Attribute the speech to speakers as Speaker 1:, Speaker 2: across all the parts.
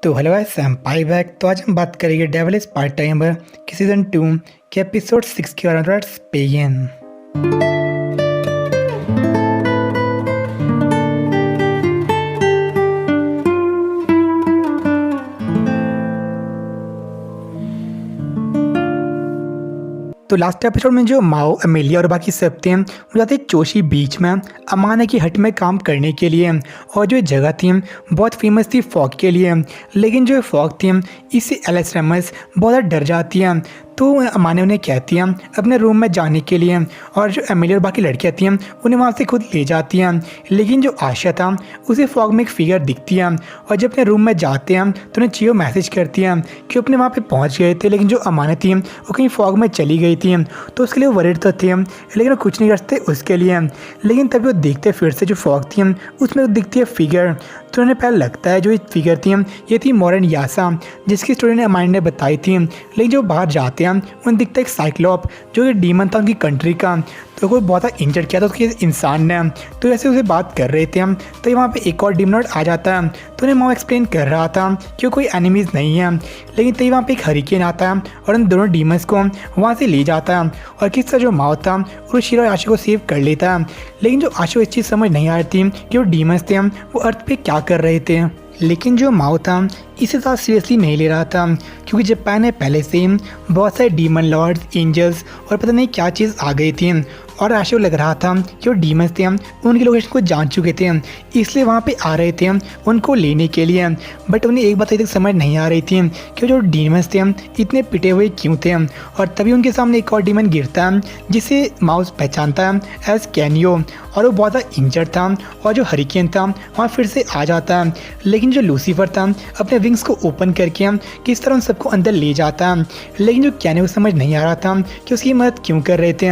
Speaker 1: तो hello guys, I am pi back. तो आज हम बात करेंगे डेविल इज पार्ट टाइमर के सीज़न 2 के एपिसोड 6 के बारे में। पेयन। तो लास्ट एपिसोड में जो माओ, अमेलिया और बाकी सब थे वो जाते चोशी बीच में अमाना की हट में काम करने के लिए। और जो जगह थी बहुत फेमस थी फॉग के लिए, लेकिन जो फॉग थी इससे एलेक्स रेमस बहुत ज़्यादा डर जाती है। तो अमाना उन्हें कहती है अपने रूम में जाने के लिए, और जो एमिली और बाकी लड़कियाँ थी उन्हें वहाँ से खुद ले जाती हैं। लेकिन जो आशा था उसे फॉग में एक फिगर दिखती है, और जब अपने रूम में जाते हैं तो उन्हें चियो मैसेज करती है कि अपने वहाँ पे पहुँच गए थे, लेकिन जो अमाना थी वो कहीं फॉग में चली गई थी। तो उसके लिए वो वरीड तो थे, लेकिन वो कुछ नहीं कर सकते उसके लिए। लेकिन तभी वो देखते फिर से जो फॉग थी उसमें तो दिखती है फिगर। तो उन्हें पहले लगता है जो ये फिगर थी ये थी मॉरन यासा, जिसकी स्टोरी ने अमाना ने बताई थी। लेकिन जो बाहर जाते हैं उन्हें दिखता है एक साइक्लोप जो कि डीमन था उनकी कंट्री का। तो कोई बहुत इंजर्ड किया था उसके इंसान ने। तो ऐसे उसे बात कर रहे थे हम, तो वहाँ पे एक और डीमन आ जाता है। तो उन्हें माओ एक्सप्लेन कर रहा था कि कोई एनिमीज़ नहीं है। लेकिन तभी वहाँ पे एक हरिकेन आता है और उन दोनों डीमंस को वहाँ से ले जाता है। और किस तरह जो माओ था वो शीरा और आशा को सेव कर लेता है। लेकिन जो आशा को इस चीज़ समझ नहीं आ रही थी कि वो डीमंस थे वो अर्थ पे क्या कर रहे थे। लेकिन जो माओ था इसे ज़्यादा सीरियसली नहीं ले रहा था, क्योंकि जापान में पहले से बहुत सारे डीमन लॉर्ड्स, एंजल्स और पता नहीं क्या चीज़ आ गई थी। और आशा को लग रहा था कि वो डीमंस थे उनकी लोकेशन को जान चुके थे, इसलिए वहाँ पे आ रहे थे उनको लेने के लिए। बट उन्हें एक बात अभी तक समझ नहीं आ रही थी कि जो डीमंस थे इतने पिटे हुए क्यों थे। और तभी उनके सामने एक और डीमन गिरता है जिसे माउस पहचानता है एज कैनियो, और वो बहुत ज़्यादा इंजर्ड था। और जो हरिकेन था वहाँ फिर से आ जाता है। लेकिन जो लूसीफर था अपने विंग्स को ओपन करके किस तरह उन सबको अंदर ले जाता है। लेकिन जो कैनियो समझ नहीं आ रहा था कि उसकी मदद क्यों कर रहे थे,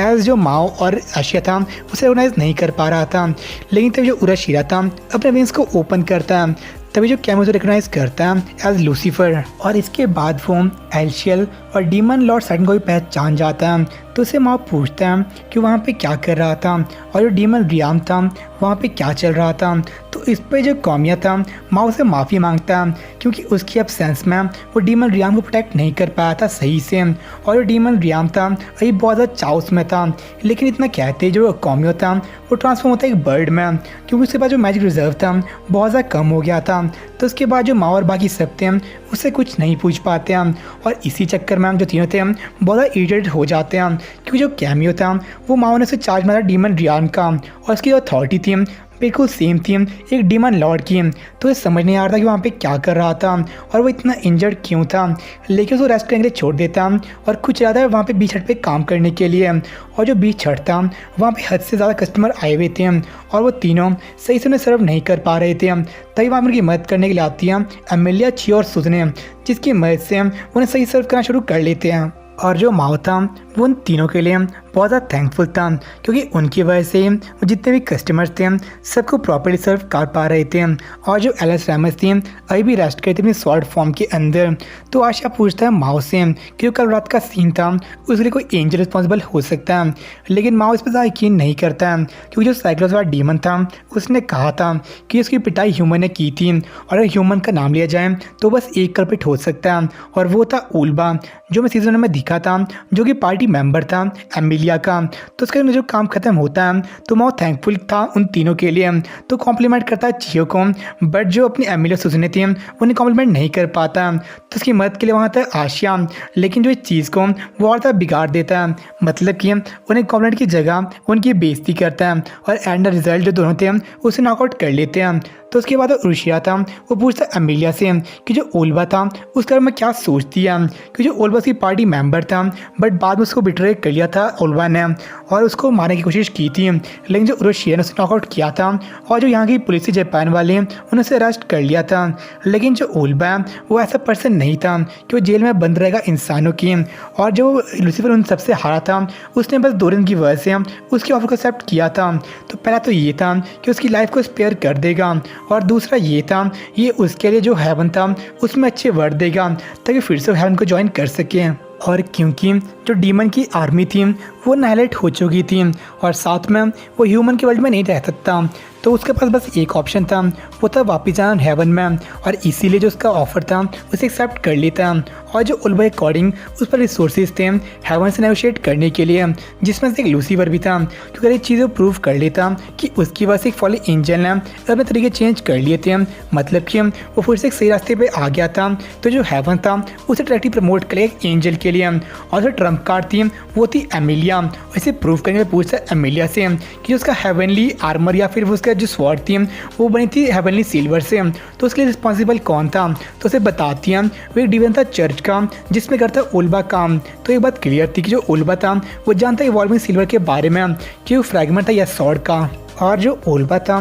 Speaker 1: एज जो माओ और आशिया था उसे ऑर्गेनाइज नहीं कर पा रहा था। लेकिन तब जो उराशिरा था अपने विंग्स को ओपन करता है, तभी जो कैमियो रिकॉग्नाइज करता है एज लूसीफर। और इसके बाद वो एल्शियल और डीमन लॉर्ड सैटर्न को भी पहचान जाता है। तो उसे माओ पूछता है कि वहाँ पे क्या कर रहा था, और जो डीमन रियाम था वहाँ पे क्या चल रहा था। तो इस पर जो कौमिया था माओ से माफ़ी मांगता है, क्योंकि उसकी एब्सेंस में वो डीमन रियाम को प्रोटेक्ट नहीं कर पाया था सही से। और जो डीमन रियाम था वही बहुत ज़्यादा चाउस में था। लेकिन इतना कहते जो कौमिया था वो ट्रांसफॉर्म होता है एक बर्ड में, क्योंकि उसके बाद जो मैजिक रिजर्व था बहुत ज़्यादा कम हो गया था। तो उसके बाद जो माओ और बाकी सब थे उससे कुछ नहीं पूछ पाते हैं। और इसी चक्कर में हम जो तीनों थे बहुत ज़्यादा इरिटेट हो जाते हैं, क्योंकि जो कैमियो था वो माओ ने उसे चार्ज मारा डीमन रियाम का, और उसकी जो अथॉरिटी थी बिल्कुल सेम थी एक डीमन लॉर्ड की। तो ये समझ नहीं आ रहा था कि वहाँ पे क्या कर रहा था और वो इतना इंजर्ड क्यों था। लेकिन उसको रेस्ट करने के लिए छोड़ देता और कुछ ज़्यादा वहाँ पे बीच हट पे काम करने के लिए। और जो बीच हट था वहाँ पे हद से ज़्यादा कस्टमर आए हुए थे, और वो तीनों सही से उन्हें सर्व नहीं कर पा रहे थे। तभी वहाँ उनकी मदद करने के लिए आती हैं अमेलिया, चियो और सुजने, जिसकी मदद से उन्हें सही सर्व करना शुरू कर लेते हैं। और जो माओ था वो उन तीनों के लिए बहुत ज़्यादा थैंकफुल था, क्योंकि उनकी वजह से वो जितने भी कस्टमर्स थे सबको प्रॉपर्ली सर्व कर पा रहे थे। और जो एलेक्स रेमस थी अभी भी रेस्ट करती अपनी सॉर्ड फॉर्म के अंदर। तो आशा पूछता है माओ से कि जो कल रात का सीन था उसके लिए कोई एंजल रिस्पॉन्सिबल हो सकता है। लेकिन माओ इस पर ज़्यादा यकीन नहीं करता है, क्योंकि जो साइक्लोस वाला डीमन था उसने कहा था कि उसकी पिटाई ह्यूमन ने की थी, और अगर ह्यूमन का नाम लिया जाए तो बस एक कल्प्रिट हो सकता है, और वो था उल्बा, जो मैं सीजन में दिखा था, जो कि पार्टी मेंबर था एमिलिया का। तो उसका जो काम खत्म होता है तो माओ थैंकफुल था उन तीनों के लिए। तो कॉम्प्लीमेंट करता है चियो को, बट जो अपनी एमिलिया सुजने थी उन्हें कॉम्प्लीमेंट नहीं कर पाता। तो उसकी मदद के लिए वहाँ था आशिया, लेकिन जो इस चीज़ को वो और बिगाड़ देता है, मतलब कि उन्हें कॉम्प्लीमेंट की जगह उनकी बेइज्जती करता है, और एंड रिजल्ट जो दोनों थे उसे नॉकआउट कर लेते हैं। तो उसके बाद रुशिया था वो पूछता अमेलिया से कि जो ओल्बा था उसके बारे में क्या सोचती है, कि जो ओल्बा की पार्टी मेंबर था, बट बाद में उसको बिट्रे कर लिया था ओल्बा ने, और उसको मारने की कोशिश की थी। लेकिन जो रुशिया ने उसे नॉकआउट किया था, और जो यहाँ की पुलिस जापान वाले उन्हें उसे अरेस्ट कर लिया था। लेकिन जो ओल्बा वो ऐसा पर्सन नहीं था कि वो जेल में बंद रहेगा इंसानों की। और जो लूसीफर उन सबसे हारा था उसने बस 2 दिन की वजह से उसकी ऑफर को एक्सेप्ट किया था। तो पहला तो ये था कि उसकी लाइफ को स्पेयर कर देगा, और दूसरा ये था ये उसके लिए जो हेवन था उसमें अच्छे वर्ड देगा ताकि फिर से हेवन को ज्वाइन कर सके। और क्योंकि जो डीमन की आर्मी थी वो नाइलेट हो चुकी थी और साथ में वो ह्यूमन के वर्ल्ड में नहीं रह सकता। तो उसके पास बस एक ऑप्शन था, वो था वापस जाना हेवन में, और इसीलिए जो उसका ऑफर था उसे एक्सेप्ट कर लेता। और जो उल्बा अकॉर्डिंग उस पर रिसोर्सेज थे हेवन से नेगोशिएट करने के लिए, जिसमें से एक लूसीफर भी था, क्योंकि ये चीज़ें प्रूव कर लेता कि उसकी वजह से एक फॉली एंजल ने अपने तरीके चेंज कर लिए थे, मतलब कि वो फिर से एक सही रास्ते पे आ गया था। तो जो हेवन था उसे डायरेक्टली प्रमोट कर लिया एक एंजल के लिए, और जो ट्रम्प कार्ड थी वो थी एमिलिया। इसे प्रूव करने में पूछता एमिलिया से कि उसका हेवनली आर्मर या फिर उसका जो स्वॉर्ड थी वो बनी थी हेवनली सिल्वर से, तो उसके लिए रिस्पॉन्सिबल कौन था। तो उसे बताती है वो एक डिवीजन था चर्च का जिसमें करता उल्बा काम। तो एक बात क्लियर थी कि जो उल्बा था वो जानता इवॉल्विंग सिल्वर के बारे में कि वो फ्रैगमेंट था या स्वॉर्ड का, और जो उल्बा था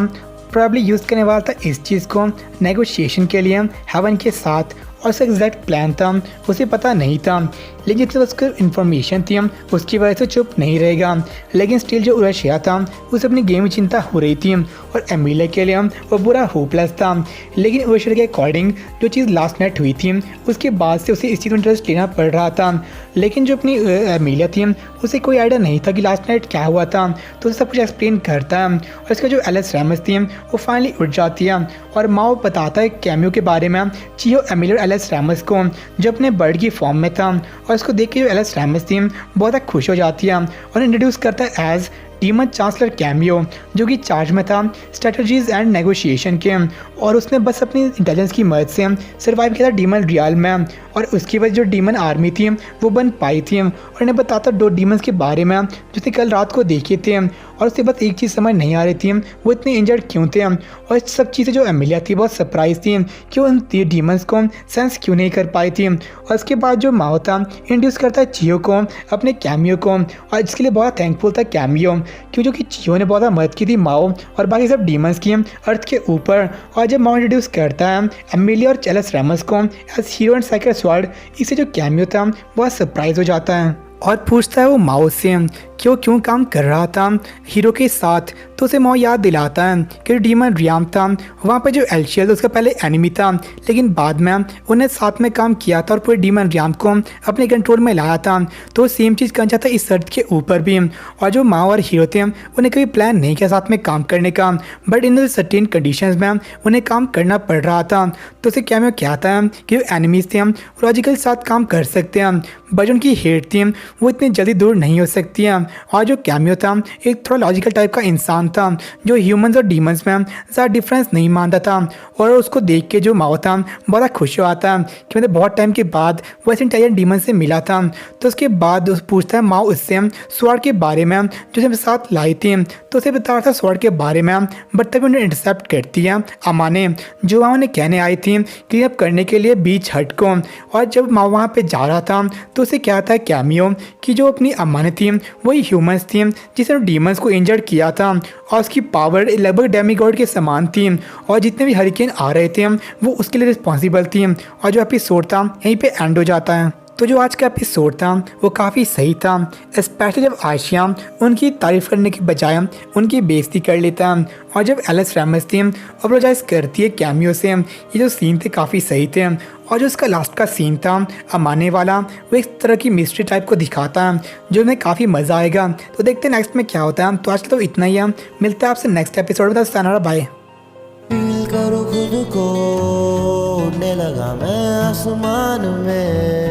Speaker 1: प्रॉब्ली यूज़ करने वाला था इस चीज़ को नेगोशिएशन के लिए हेवन के साथ, और उसका एग्जैक्ट प्लान था उसे पता नहीं था, लेकिन जितनी उसको इन्फॉर्मेशन थी उसकी वजह से चुप नहीं रहेगा। लेकिन स्टिल जो उर्वशिया था उसे अपनी गेम में चिंता हो रही थी, और एमिलिया के लिए वो बुरा होपलेस था। लेकिन उर्वशिया के अकॉर्डिंग जो चीज़ लास्ट नाइट हुई थी उसके बाद से उसे इस चीज़ में इंटरेस्ट लेना पड़ रहा था, लेकिन जो अपनी एमिलिया थी उसे कोई आइडिया नहीं था कि लास्ट नाइट क्या हुआ था। तो उसे सब कुछ एक्सप्लेन करता है, और इसका जो एलिस रैमस थी वो फाइनली उठ जाती है, और माओ बताता है कैमियो के बारे में चियो एमिलिया एलिस रैमस को जो अपने बर्ड की फॉर्म में था, और इसको देख के जो एलिस रैमस थी बहुत ज़्यादा खुश हो जाती है, और इंट्रोड्यूस करता है एज डीमन चांसलर कैमियो, जो कि चार्ज में था स्ट्रेटजीज एंड नेगोशिएशन के, और उसने बस अपनी इंटेलिजेंस की मदद से सर्वाइव किया था डीमन रियल में, और उसकी वजह जो डीमन आर्मी थी वो बन पाई थी। और इन्हें बताता 2 डीमंस के बारे में जिसने कल रात को देखे थे, और उससे बस एक चीज़ समझ नहीं आ रही थी वो इतने इंजर्ड क्यों थे, और इस सब चीज़ें जो एमिलिया थी बहुत सरप्राइज थी कि वो उन डीमंस को सेंस क्यों नहीं कर पाई थी। और इसके बाद जो माओ था इंट्रोड्यूस करता है चियो को अपने कैमियो को, और इसके लिए बहुत थैंकफुल था कैमियो, क्यों कि चियो ने बहुत मदद की थी माओ और बाकी सब डीमंस की अर्थ के ऊपर। और जब माओ इंट्रोड्यूस करता है एमिलिया और एलिस रैमस को as hero and cycle sword, इससे जो कैमियो था बहुत सरप्राइज हो जाता है और पूछता है वो माओ से कि वो क्यों काम कर रहा था हीरो के साथ। तो उसे माओ याद दिलाता है कि जो डीमन रियाम था वहाँ पे जो एल्शियल उसका पहले एनिमी था, लेकिन बाद में उन्हें साथ में काम किया था और पूरे डीमन रियाम को अपने कंट्रोल में लाया था। तो सेम चीज़ करना चाहता इस अर्थ के ऊपर भी, और जो माओ और हीरो थे उन्हें कभी प्लान नहीं किया साथ में काम करने का, बट इन सर्टेन कंडीशंस में उन्हें काम करना पड़ रहा था। तो उसे क्या मैं कहता है कि जो एनिमीज थे लॉजिकल साथ काम कर सकते हैं, बट उनकी हेट थी वो इतनी जल्दी दूर नहीं हो सकती है। और जो कैमियो था एक थोड़ा लॉजिकल टाइप का इंसान था जो ह्यूमंस और डीमंस में ज़्यादा डिफरेंस नहीं मानता था, और उसको देख के जो माओ था बड़ा खुश हुआ था कि मतलब बहुत टाइम के बाद वो ऐसे इंटेलिजेंट डीमन से मिला था। तो उसके बाद पूछता है माओ उससे स्वॉर्ड के बारे में जो उसे साथ लाई थी। तो उसे बता रहा था स्वॉर्ड के बारे में, बट तभी उन्हें इंटरसेप्ट करती है अमाने, जो वहाँ उन्हें कहने आई थी क्लीन अप करने के लिए बीच हट को। और जब माओ वहाँ पे जा रहा था तो उसे कहता है कैमियो कि जो अपनी अमाने थी वही ह्यूमंस थी जिसने डीमंस को इंजर्ड किया था, और उसकी पावर लगभग डेमीगॉड के समान थी, और जितने भी हरिकेन आ रहे थे वो उसके लिए रिस्पॉन्सिबल थी। और जो एपिसोड था यहीं पे एंड हो जाता है। तो जो आज का एपिसोड था वो काफ़ी सही था, स्पेशली जब आशिया उनकी तारीफ़ करने के बजाय उनकी बेइज्जती कर लेता, और जब एलिस रैमस थी अपोलोजाइज करती है कैमियो से। ये जो सीन थे काफ़ी सही थे, और जो उसका लास्ट का सीन था अमाने वाला वो एक तरह की मिस्ट्री टाइप को दिखाता है जो हमें काफ़ी मज़ा आएगा। तो देखते हैं नेक्स्ट में क्या होता है। तो आज तो इतना ही है, मिलते हैं आपसे नेक्स्ट एपिसोड में। तो बाय।
Speaker 2: फील करो खुद को, उड़ने लगा मैं आसमान में।